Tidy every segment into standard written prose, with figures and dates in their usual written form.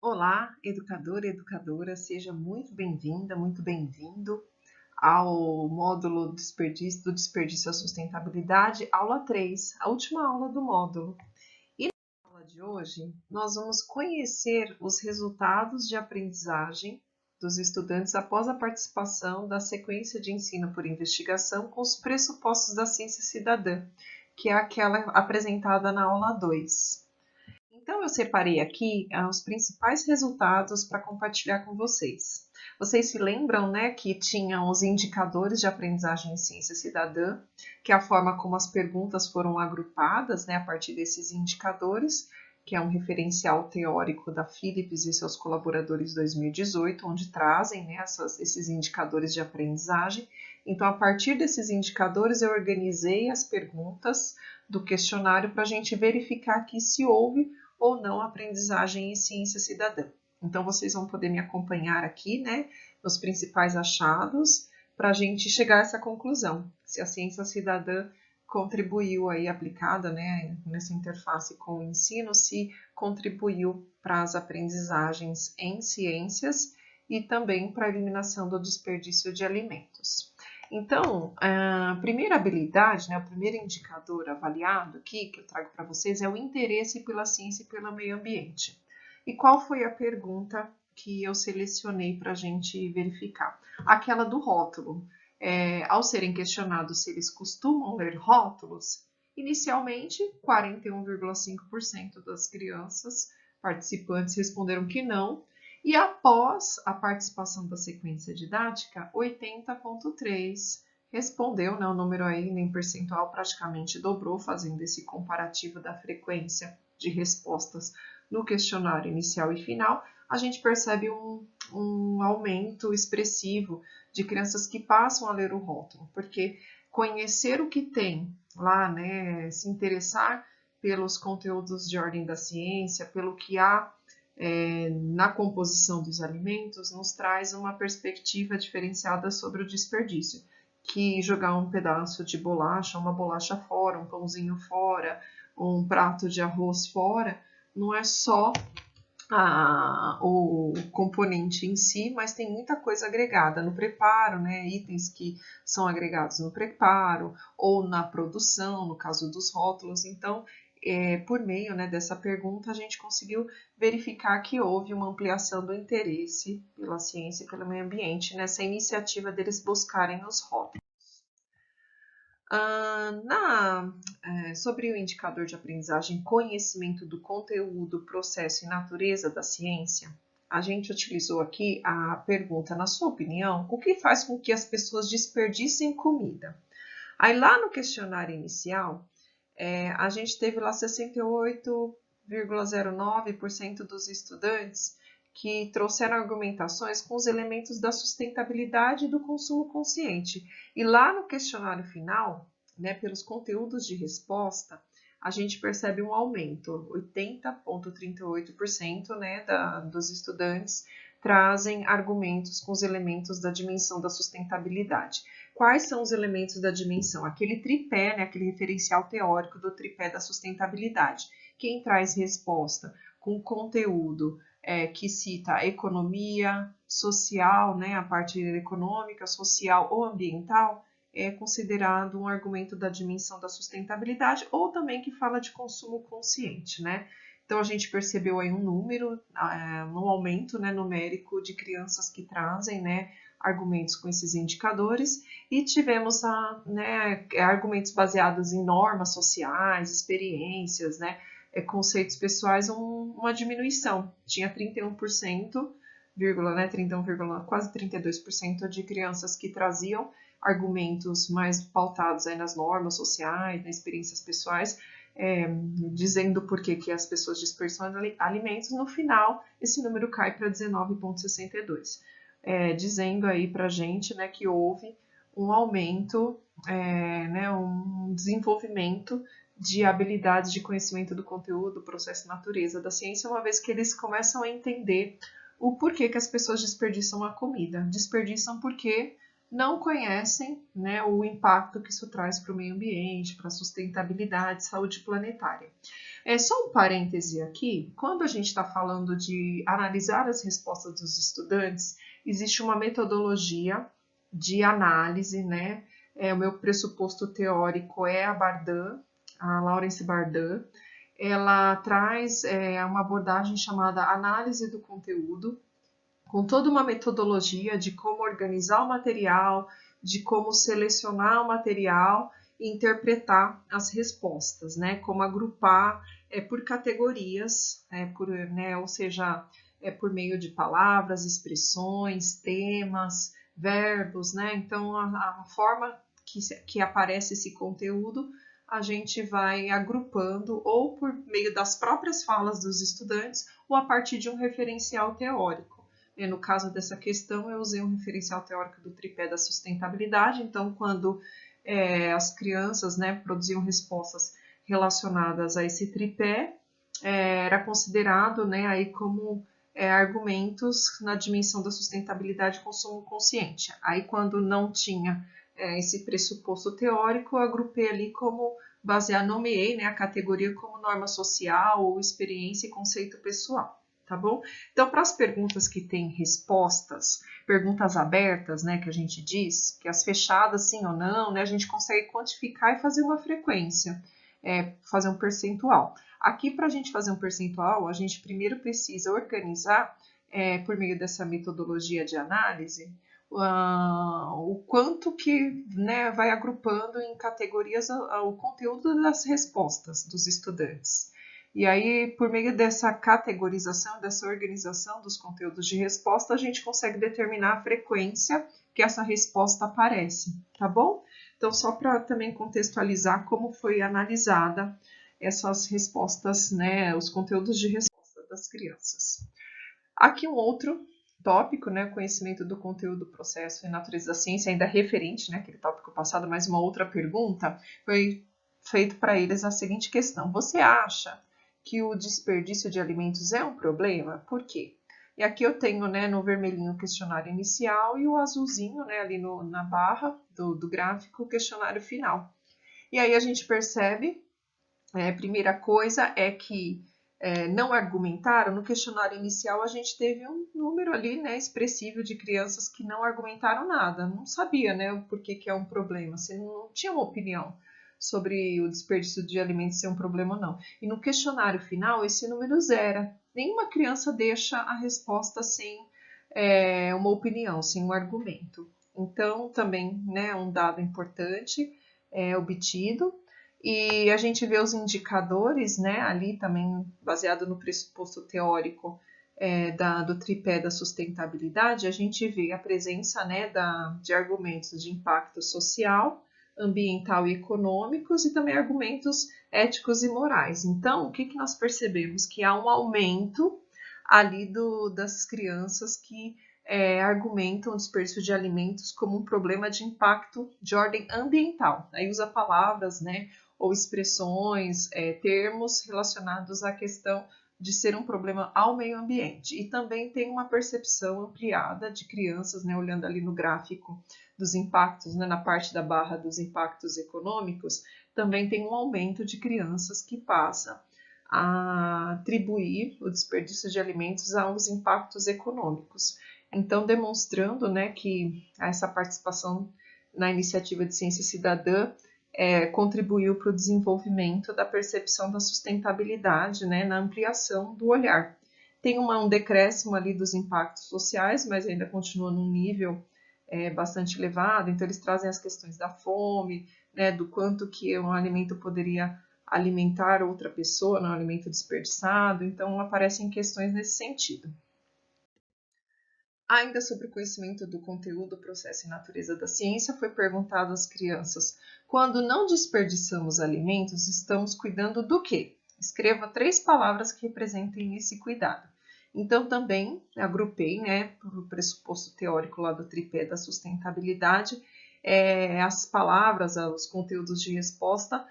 Olá, educador e educadora, seja muito bem-vinda, muito bem-vindo ao módulo do desperdício à sustentabilidade, aula 3, a última aula do módulo. E na aula de hoje, nós vamos conhecer os resultados de aprendizagem dos estudantes após a participação da sequência de ensino por investigação com os pressupostos da ciência cidadã, que é aquela apresentada na aula 2. Então, eu separei aqui os principais resultados para compartilhar com vocês. Vocês se lembram, né, que tinham os indicadores de aprendizagem em ciência cidadã, que é a forma como as perguntas foram agrupadas, né, a partir desses indicadores, que é um referencial teórico da Philips e seus colaboradores 2018, onde trazem, né, esses indicadores de aprendizagem. Então, a partir desses indicadores, eu organizei as perguntas do questionário para a gente verificar aqui se houve ou não aprendizagem em ciência cidadã. Então, vocês vão poder me acompanhar aqui, né, nos principais achados, para a gente chegar a essa conclusão, se a ciência cidadã contribuiu aí, aplicada, né, nessa interface com o ensino, se contribuiu para as aprendizagens em ciências e também para a eliminação do desperdício de alimentos. Então, a primeira habilidade, né, o primeiro indicador avaliado aqui, que eu trago para vocês, é o interesse pela ciência e pelo meio ambiente. E qual foi a pergunta que eu selecionei para a gente verificar? Aquela do rótulo. Ao serem questionados se eles costumam ler rótulos, inicialmente 41,5% das crianças participantes responderam que não, e após a participação da sequência didática, 80,3% respondeu, né, o número aí em percentual praticamente dobrou, fazendo esse comparativo da frequência de respostas no questionário inicial e final. A gente percebe um aumento expressivo de crianças que passam a ler o rótulo, porque conhecer o que tem lá, né, se interessar pelos conteúdos de ordem da ciência, pelo que há na composição dos alimentos, nos traz uma perspectiva diferenciada sobre o desperdício, que jogar um pedaço de bolacha, uma bolacha fora, um pãozinho fora, um prato de arroz fora, não é só o componente em si, mas tem muita coisa agregada no preparo, né? Itens que são agregados no preparo ou na produção, no caso dos rótulos. Então, por meio, né, dessa pergunta, a gente conseguiu verificar que houve uma ampliação do interesse pela ciência e pelo meio ambiente nessa iniciativa deles buscarem os rótulos. Sobre o indicador de aprendizagem, conhecimento do conteúdo, processo e natureza da ciência, a gente utilizou aqui a pergunta, na sua opinião, o que faz com que as pessoas desperdicem comida? Aí lá no questionário inicial, a gente teve lá 68,09% dos estudantes que trouxeram argumentações com os elementos da sustentabilidade e do consumo consciente. E lá no questionário final, né, pelos conteúdos de resposta, a gente percebe um aumento, 80,38%, né, dos estudantes trazem argumentos com os elementos da dimensão da sustentabilidade. Quais são os elementos da dimensão? Aquele tripé, né, aquele referencial teórico do tripé da sustentabilidade. Quem traz resposta com conteúdo que cita a economia, social, né, a parte econômica, social ou ambiental, é considerado um argumento da dimensão da sustentabilidade ou também que fala de consumo consciente, né? Então a gente percebeu aí um número, um aumento, né, numérico de crianças que trazem, né, argumentos com esses indicadores e tivemos argumentos baseados em normas sociais, experiências, né, conceitos pessoais, uma diminuição. Tinha 31%, né, 31, quase 32% de crianças que traziam argumentos mais pautados aí nas normas sociais, nas experiências pessoais, dizendo por que as pessoas dispersam alimentos. No final, esse número cai para 19,62%, dizendo aí para a gente, né, que houve um aumento, né, um desenvolvimento de habilidades de conhecimento do conteúdo, processo e natureza da ciência, uma vez que eles começam a entender o porquê que as pessoas desperdiçam a comida. Desperdiçam porque não conhecem, né, o impacto que isso traz para o meio ambiente, para a sustentabilidade, saúde planetária. É só um parêntese aqui, quando a gente está falando de analisar as respostas dos estudantes, existe uma metodologia de análise, né? O meu pressuposto teórico é a Bardan, a Laurence Bardan. Ela traz uma abordagem chamada análise do conteúdo, com toda uma metodologia de como organizar o material, de como selecionar o material e interpretar as respostas, né? Como agrupar por categorias, né? Ou seja, por meio de palavras, expressões, temas, verbos, né? Então, a forma que aparece esse conteúdo, a gente vai agrupando ou por meio das próprias falas dos estudantes ou a partir de um referencial teórico. No caso dessa questão, eu usei um referencial teórico do tripé da sustentabilidade. Então, quando as crianças, né, produziam respostas relacionadas a esse tripé, era considerado, né, aí como argumentos na dimensão da sustentabilidade e consumo consciente. Aí, quando não tinha esse pressuposto teórico, eu agrupei ali como nomeei, né, a categoria como norma social ou experiência e conceito pessoal. Tá bom? Então, para as perguntas que têm respostas, perguntas abertas, né, que a gente diz, que as fechadas sim ou não, né, a gente consegue quantificar e fazer uma frequência, fazer um percentual. Aqui, para a gente fazer um percentual, a gente primeiro precisa organizar, por meio dessa metodologia de análise, o quanto que, né, vai agrupando em categorias o conteúdo das respostas dos estudantes. E aí, por meio dessa categorização, dessa organização dos conteúdos de resposta, a gente consegue determinar a frequência que essa resposta aparece, tá bom? Então, só para também contextualizar como foi analisada essas respostas, né, os conteúdos de resposta das crianças. Aqui um outro tópico, né, conhecimento do conteúdo, processo e natureza da ciência, ainda referente, né, aquele tópico passado, mas uma outra pergunta, foi feito para eles a seguinte questão: você acha que o desperdício de alimentos é um problema? Por quê? E aqui eu tenho, né, no vermelhinho o questionário inicial e o azulzinho, né, ali na barra do gráfico, o questionário final. E aí a gente percebe, primeira coisa é que não argumentaram. No questionário inicial a gente teve um número ali, né, expressivo de crianças que não argumentaram nada, não sabia, né, o porquê que é um problema, se não tinha uma opinião sobre o desperdício de alimentos ser um problema ou não. E no questionário final, esse número zera. Nenhuma criança deixa a resposta sem uma opinião, sem um argumento. Então, também, né, um dado importante obtido. E a gente vê os indicadores, né, ali também baseado no pressuposto teórico do tripé da sustentabilidade, a gente vê a presença, né, de argumentos de impacto social, ambiental e econômicos e também argumentos éticos e morais. Então, o que nós percebemos? Que há um aumento ali das crianças que argumentam o desperdício de alimentos como um problema de impacto de ordem ambiental. Aí usa palavras, né, ou expressões, termos relacionados à questão de ser um problema ao meio ambiente. E também tem uma percepção ampliada de crianças, né, olhando ali no gráfico dos impactos, né, na parte da barra dos impactos econômicos, também tem um aumento de crianças que passa a atribuir o desperdício de alimentos aos impactos econômicos. Então, demonstrando, né, que essa participação na iniciativa de ciência cidadã contribuiu para o desenvolvimento da percepção da sustentabilidade, né, na ampliação do olhar. Tem um decréscimo ali dos impactos sociais, mas ainda continua num nível bastante elevado, então eles trazem as questões da fome, né, do quanto que um alimento poderia alimentar outra pessoa, não, alimento desperdiçado, então aparecem questões nesse sentido. Ainda sobre o conhecimento do conteúdo, processo e natureza da ciência, foi perguntado às crianças: quando não desperdiçamos alimentos, estamos cuidando do quê? Escreva 3 palavras que representem esse cuidado. Então, também agrupei, né, por pressuposto teórico lá do tripé da sustentabilidade, as palavras, os conteúdos de resposta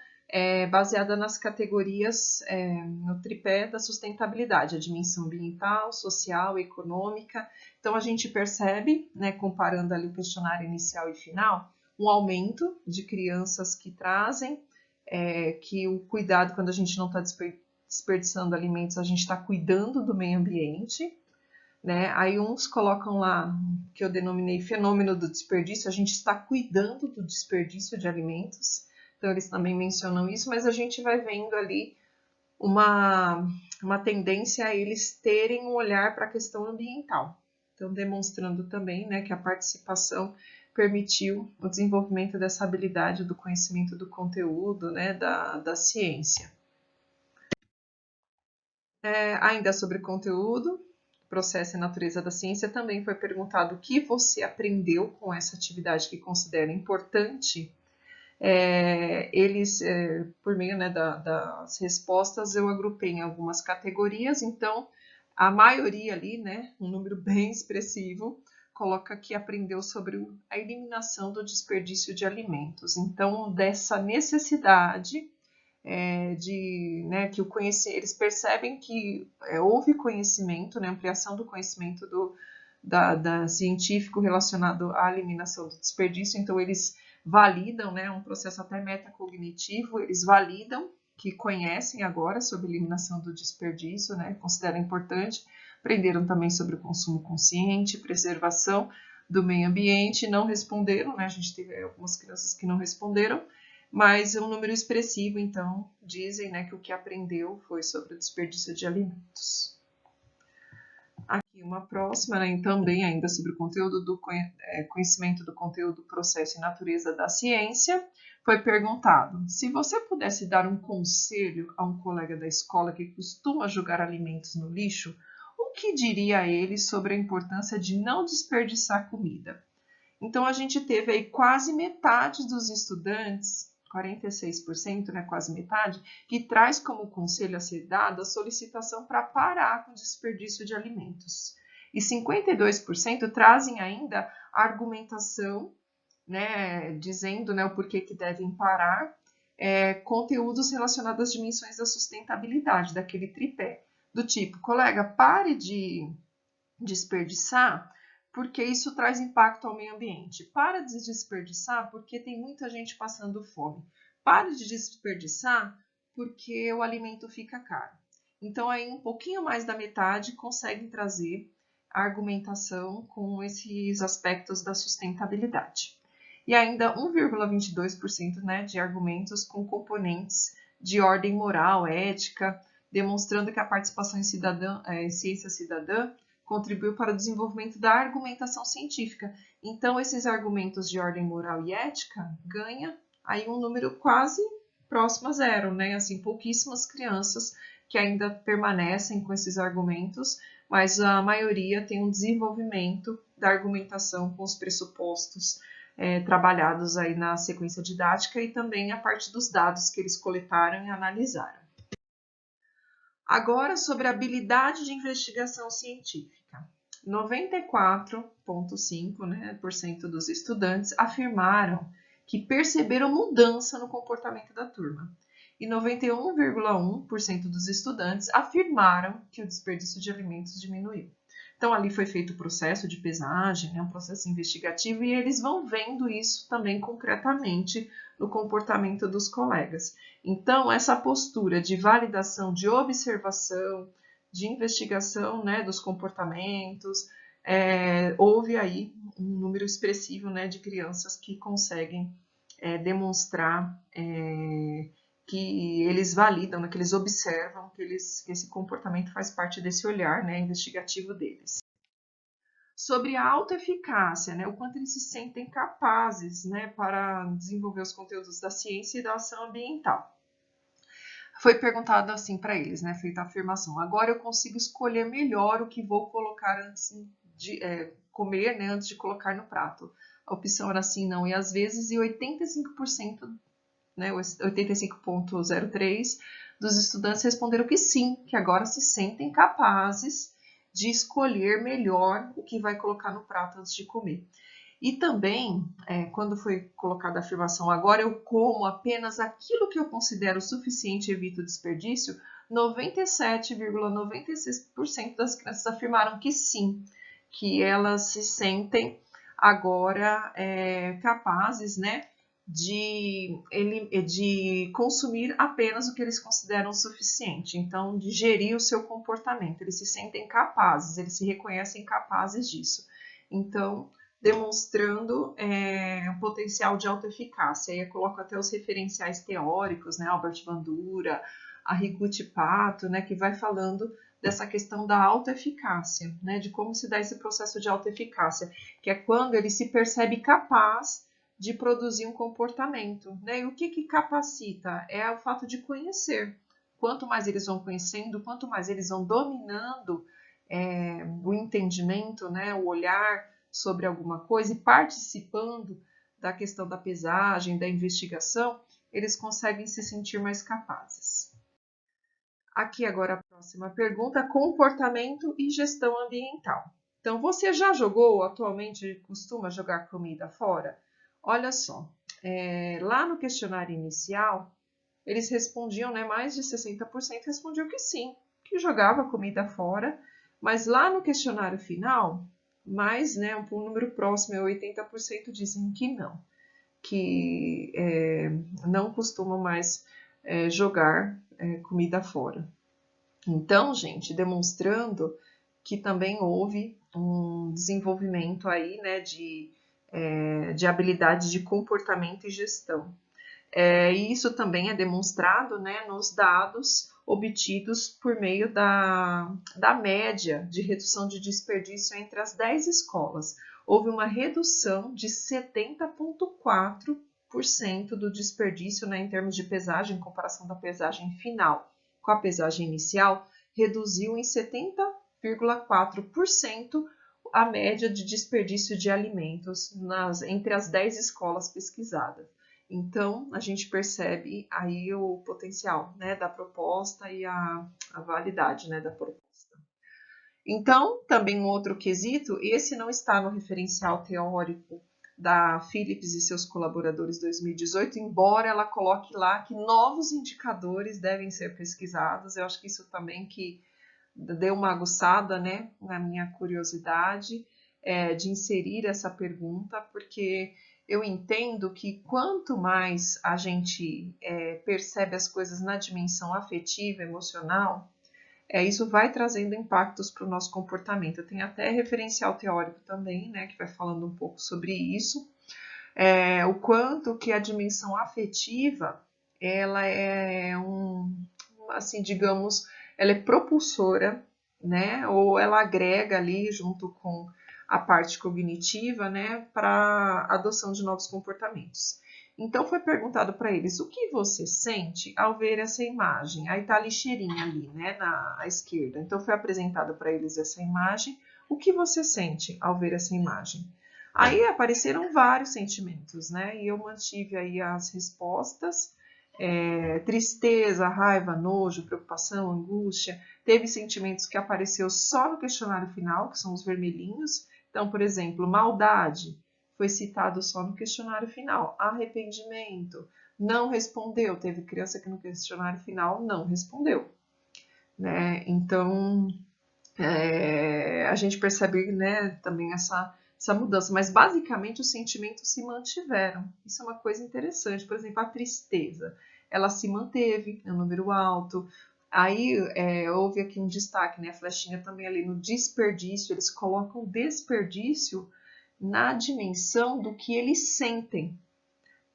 baseada nas categorias, no tripé da sustentabilidade, a dimensão ambiental, social, econômica. Então, a gente percebe, né, comparando ali o questionário inicial e final, um aumento de crianças que trazem, que o cuidado, quando a gente não está desperdiçando alimentos, a gente está cuidando do meio ambiente, né? Aí uns colocam lá, que eu denominei fenômeno do desperdício, a gente está cuidando do desperdício de alimentos, então eles também mencionam isso, mas a gente vai vendo ali uma tendência a eles terem um olhar para a questão ambiental. Então, demonstrando também, né, que a participação permitiu o desenvolvimento dessa habilidade do conhecimento do conteúdo, né, da ciência. Ainda sobre conteúdo, processo e natureza da ciência, também foi perguntado o que você aprendeu com essa atividade que considera importante. Por meio, né, das respostas, eu agrupei em algumas categorias, então a maioria ali, né, um número bem expressivo, coloca que aprendeu sobre a eliminação do desperdício de alimentos. Então, dessa necessidade né, que eles percebem que houve conhecimento, né, ampliação do conhecimento da científico relacionado à eliminação do desperdício, então eles validam, né, um processo até metacognitivo, eles validam que conhecem agora sobre eliminação do desperdício, né, consideram importante, aprenderam também sobre o consumo consciente, preservação do meio ambiente, não responderam, né, a gente teve algumas crianças que não responderam, mas é um número expressivo, então dizem, né, que o que aprendeu foi sobre o desperdício de alimentos. Aqui uma próxima, né, também ainda sobre o conteúdo do conhecimento do conteúdo, processo e natureza da ciência, foi perguntado: se você pudesse dar um conselho a um colega da escola que costuma jogar alimentos no lixo, o que diria a ele sobre a importância de não desperdiçar comida? Então, a gente teve aí quase metade dos estudantes, 46%, né, quase metade, que traz como conselho a ser dado a solicitação para parar com o desperdício de alimentos. E 52% trazem ainda a argumentação, né, dizendo, né, o porquê que devem parar, conteúdos relacionados às dimensões da sustentabilidade, daquele tripé, do tipo, colega, pare de desperdiçar, porque isso traz impacto ao meio ambiente. Para de desperdiçar, porque tem muita gente passando fome. Pare de desperdiçar, porque o alimento fica caro. Então, aí um pouquinho mais da metade conseguem trazer a argumentação com esses aspectos da sustentabilidade. E ainda 1,22%, né, de argumentos com componentes de ordem moral, ética, demonstrando que a participação em ciência cidadã contribuiu para o desenvolvimento da argumentação científica. Então, esses argumentos de ordem moral e ética ganham aí um número quase próximo a zero, né? Assim, pouquíssimas crianças que ainda permanecem com esses argumentos, mas a maioria tem um desenvolvimento da argumentação com os pressupostos trabalhados aí na sequência didática e também a partir dos dados que eles coletaram e analisaram. Agora, sobre a habilidade de investigação científica. 94,5%, né, dos estudantes afirmaram que perceberam mudança no comportamento da turma. E 91,1% dos estudantes afirmaram que o desperdício de alimentos diminuiu. Então, ali foi feito o processo de pesagem, né, um processo investigativo, e eles vão vendo isso também concretamente no comportamento dos colegas. Então, essa postura de validação, de observação, de investigação, né, dos comportamentos, houve aí um número expressivo, né, de crianças que conseguem demonstrar que eles validam, né, que eles observam que esse comportamento faz parte desse olhar, né, investigativo deles. Sobre a autoeficácia, né, o quanto eles se sentem capazes, né, para desenvolver os conteúdos da ciência e da ação ambiental. Foi perguntado assim para eles, né, feita a afirmação: agora eu consigo escolher melhor o que vou colocar antes de comer, né, antes de colocar no prato. A opção era sim, não e às vezes, e 85%, né, 85,03% dos estudantes responderam que sim, que agora se sentem capazes de escolher melhor o que vai colocar no prato antes de comer. E também, quando foi colocada a afirmação, agora eu como apenas aquilo que eu considero suficiente e evito desperdício, 97,96% das crianças afirmaram que sim, que elas se sentem agora capazes, né, de consumir apenas o que eles consideram suficiente, então de gerir o seu comportamento. Eles se sentem capazes, eles se reconhecem capazes disso. Então, demonstrando um potencial de autoeficácia. Aí eu coloco até os referenciais teóricos, né, Albert Bandura, Arrigo Pato, né, que vai falando dessa questão da autoeficácia, né, de como se dá esse processo de autoeficácia, que é quando ele se percebe capaz de produzir um comportamento, né? E o que capacita? É o fato de conhecer. Quanto mais eles vão conhecendo, quanto mais eles vão dominando o entendimento, né, o olhar sobre alguma coisa e participando da questão da pesagem, da investigação, eles conseguem se sentir mais capazes. Aqui agora a próxima pergunta, comportamento e gestão ambiental. Então, você já jogou, atualmente costuma jogar comida fora? Olha só, lá no questionário inicial, eles respondiam, né, mais de 60% respondiam que sim, que jogava comida fora, mas lá no questionário final, mais, né, um número próximo, 80% dizem que não, que não costumam mais jogar comida fora. Então, gente, demonstrando que também houve um desenvolvimento aí, né, de habilidades de comportamento e gestão. E isso também é demonstrado, né, nos dados obtidos por meio da média de redução de desperdício entre as 10 escolas. Houve uma redução de 70,4% do desperdício, né, em termos de pesagem, em comparação da pesagem final com a pesagem inicial, reduziu em 70,4% a média de desperdício de alimentos entre as 10 escolas pesquisadas. Então, a gente percebe aí o potencial, né, da proposta e a validade, né, da proposta. Então, também um outro quesito, esse não está no referencial teórico da Philips e seus colaboradores 2018, embora ela coloque lá que novos indicadores devem ser pesquisados. Eu acho que isso também que deu uma aguçada, né, na minha curiosidade de inserir essa pergunta, porque eu entendo que quanto mais a gente percebe as coisas na dimensão afetiva, emocional, isso vai trazendo impactos para o nosso comportamento. Tem até referencial teórico também, né, que vai falando um pouco sobre isso. O quanto que a dimensão afetiva, ela é assim, digamos, ela é propulsora, né, ou ela agrega ali junto com a parte cognitiva, né, para a adoção de novos comportamentos. Então foi perguntado para eles, o que você sente ao ver essa imagem? Aí tá a lixeirinha ali, né, à esquerda. Então foi apresentado para eles essa imagem. O que você sente ao ver essa imagem? Aí apareceram vários sentimentos, né? E eu mantive aí as respostas. Tristeza, raiva, nojo, preocupação, angústia. Teve sentimentos que apareceu só no questionário final, que são os vermelhinhos. Então, por exemplo, maldade foi citado só no questionário final. Arrependimento, não respondeu. Teve criança que no questionário final não respondeu, né? Então, a gente percebe, né, também essa mudança, mas basicamente os sentimentos se mantiveram. Isso é uma coisa interessante. Por exemplo, a tristeza, ela se manteve, é um número alto. Aí houve aqui um destaque, né, a flechinha também ali no desperdício, eles colocam desperdício na dimensão do que eles sentem.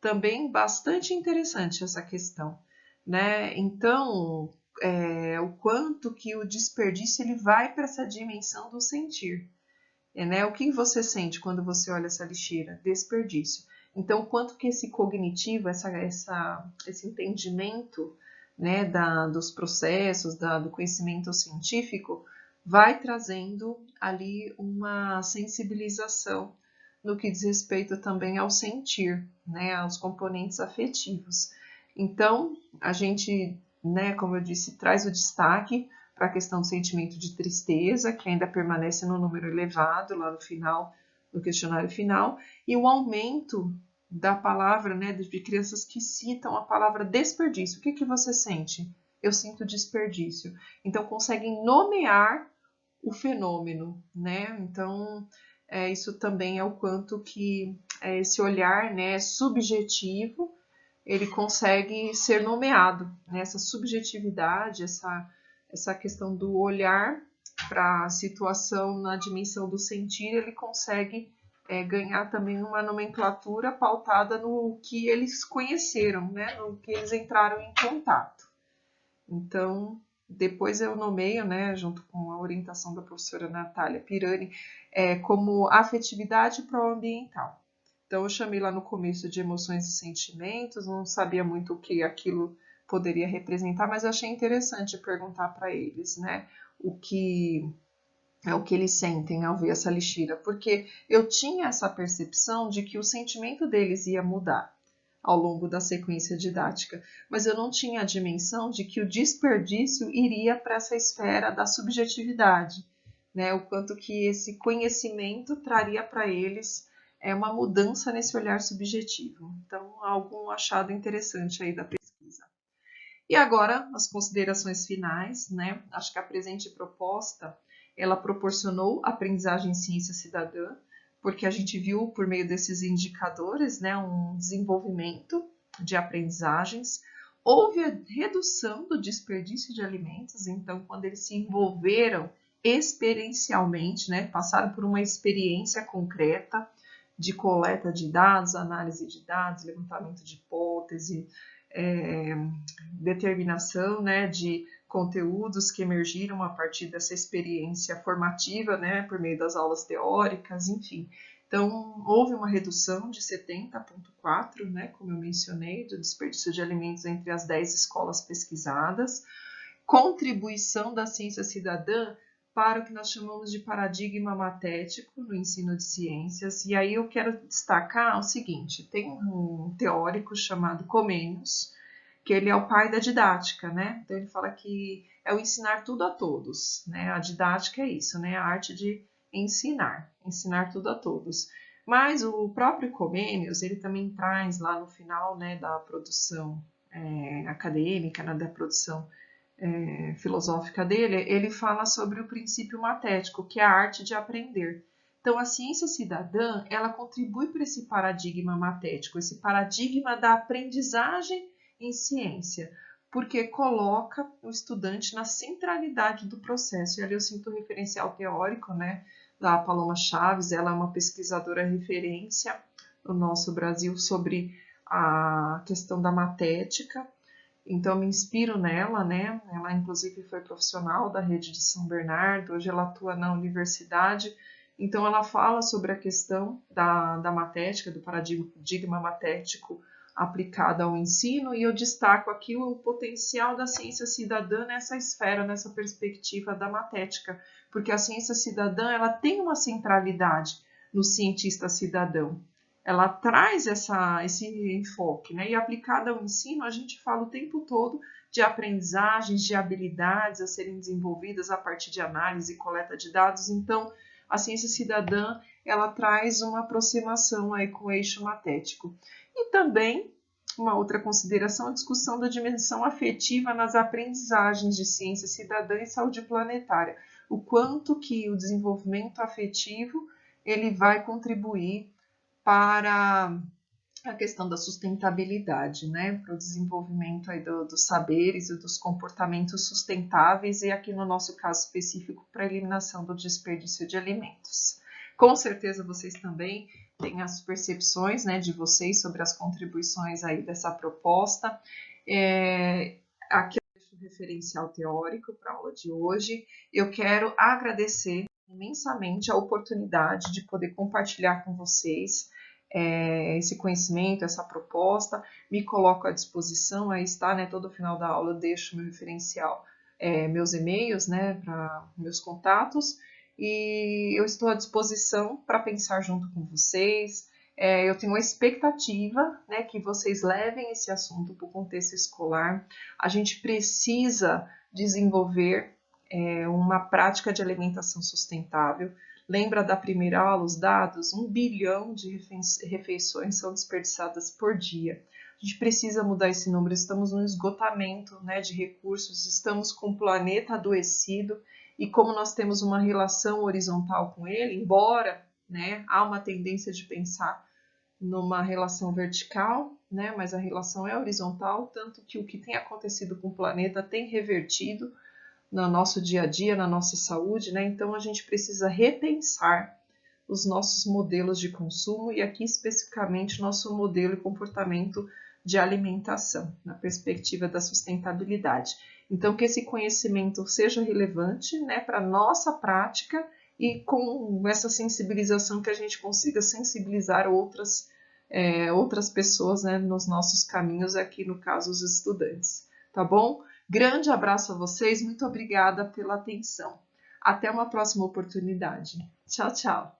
Também bastante interessante essa questão, né? Então, o quanto que o desperdício ele vai para essa dimensão do sentir. Né? O que você sente quando você olha essa lixeira? Desperdício. Então, o quanto que esse cognitivo, esse entendimento, né, dos processos, do conhecimento científico, vai trazendo ali uma sensibilização no que diz respeito também ao sentir, né, aos componentes afetivos. Então, a gente, né, como eu disse, traz o destaque para a questão do sentimento de tristeza, que ainda permanece no número elevado lá no final no questionário final, e o aumento da palavra, né, de crianças que citam a palavra desperdício. O que você sente? Eu sinto desperdício. Então, conseguem nomear o fenômeno, né? Então, isso também é o quanto que esse olhar, né, subjetivo, ele consegue ser nomeado, né? Essa subjetividade, essa questão do olhar para a situação na dimensão do sentir, ele consegue ganhar também uma nomenclatura pautada no que eles conheceram, né? No que eles entraram em contato. Então, depois eu nomeio, né, junto com a orientação da professora Natália Pirani, como afetividade pró-ambiental. Então, eu chamei lá no começo de emoções e sentimentos, não sabia muito o que aquilo poderia representar, mas eu achei interessante perguntar para eles, né, o que eles sentem ao ver essa lixeira, porque eu tinha essa percepção de que o sentimento deles ia mudar ao longo da sequência didática, mas eu não tinha a dimensão de que o desperdício iria para essa esfera da subjetividade, né? O quanto que esse conhecimento traria para eles uma mudança nesse olhar subjetivo. Então, algum achado interessante aí da pesquisa. E agora, as considerações finais, né? Acho que a presente proposta, ela proporcionou aprendizagem em ciência cidadã, porque a gente viu por meio desses indicadores, né, um desenvolvimento de aprendizagens. Houve a redução do desperdício de alimentos, então, quando eles se envolveram experiencialmente, né, passaram por uma experiência concreta de coleta de dados, análise de dados, levantamento de hipótese, determinação, né, de conteúdos que emergiram a partir dessa experiência formativa, né, por meio das aulas teóricas, enfim. Então, houve uma redução de 70,4, né, como eu mencionei, do desperdício de alimentos entre as 10 escolas pesquisadas. Contribuição da ciência cidadã para o que nós chamamos de paradigma matético no ensino de ciências. E aí eu quero destacar o seguinte, tem um teórico chamado Comenius, que ele é o pai da didática, né? Então ele fala que é o ensinar tudo a todos, né? A didática é isso, né? A arte de ensinar tudo a todos. Mas o próprio Comenius, ele também traz lá no final, né, da produção acadêmica, né, da produção filosófica dele, ele fala sobre o princípio matético, que é a arte de aprender. Então, a ciência cidadã, ela contribui para esse paradigma matético, esse paradigma da aprendizagem em ciência, porque coloca o estudante na centralidade do processo. E ali eu sinto o referencial teórico, né, da Paloma Chaves, ela é uma pesquisadora referência no nosso Brasil sobre a questão da matética. Então, eu me inspiro nela, né? Ela, inclusive, foi profissional da rede de São Bernardo, hoje ela atua na universidade. Então, ela fala sobre a questão da matética, do paradigma matético aplicado ao ensino, e eu destaco aqui o potencial da ciência cidadã nessa esfera, nessa perspectiva da matética, porque a ciência cidadã ela tem uma centralidade no cientista cidadão. Ela traz esse enfoque, né? E aplicada ao ensino, a gente fala o tempo todo de aprendizagens, de habilidades a serem desenvolvidas a partir de análise e coleta de dados. Então, a ciência cidadã, ela traz uma aproximação aí com o eixo matético. E também, uma outra consideração, a discussão da dimensão afetiva nas aprendizagens de ciência cidadã e saúde planetária. O quanto que o desenvolvimento afetivo, ele vai contribuir para a questão da sustentabilidade, né, para o desenvolvimento aí dos saberes e dos comportamentos sustentáveis e aqui no nosso caso específico para a eliminação do desperdício de alimentos. Com certeza vocês também têm as percepções, né, de vocês sobre as contribuições aí dessa proposta. Aqui eu deixo o referencial teórico para a aula de hoje. Eu quero agradecer imensamente a oportunidade de poder compartilhar com vocês esse conhecimento, essa proposta, me coloco à disposição, aí está, né, todo final da aula eu deixo meu referencial, meus e-mails, né, para meus contatos, e eu estou à disposição para pensar junto com vocês. Eu tenho uma expectativa, né, que vocês levem esse assunto para o contexto escolar. A gente precisa desenvolver uma prática de alimentação sustentável. Lembra da primeira aula, os dados? 1 bilhão de refeições são desperdiçadas por dia. A gente precisa mudar esse número, estamos no esgotamento, né, de recursos, estamos com o planeta adoecido, e como nós temos uma relação horizontal com ele, embora, né, há uma tendência de pensar numa relação vertical, né, mas a relação é horizontal, tanto que o que tem acontecido com o planeta tem revertido no nosso dia a dia, na nossa saúde, né? Então a gente precisa repensar os nossos modelos de consumo e aqui especificamente nosso modelo e comportamento de alimentação, na perspectiva da sustentabilidade. Então que esse conhecimento seja relevante, né, para a nossa prática e com essa sensibilização que a gente consiga sensibilizar outras pessoas, né, nos nossos caminhos, aqui no caso os estudantes, tá bom? Grande abraço a vocês, muito obrigada pela atenção. Até uma próxima oportunidade. Tchau, tchau.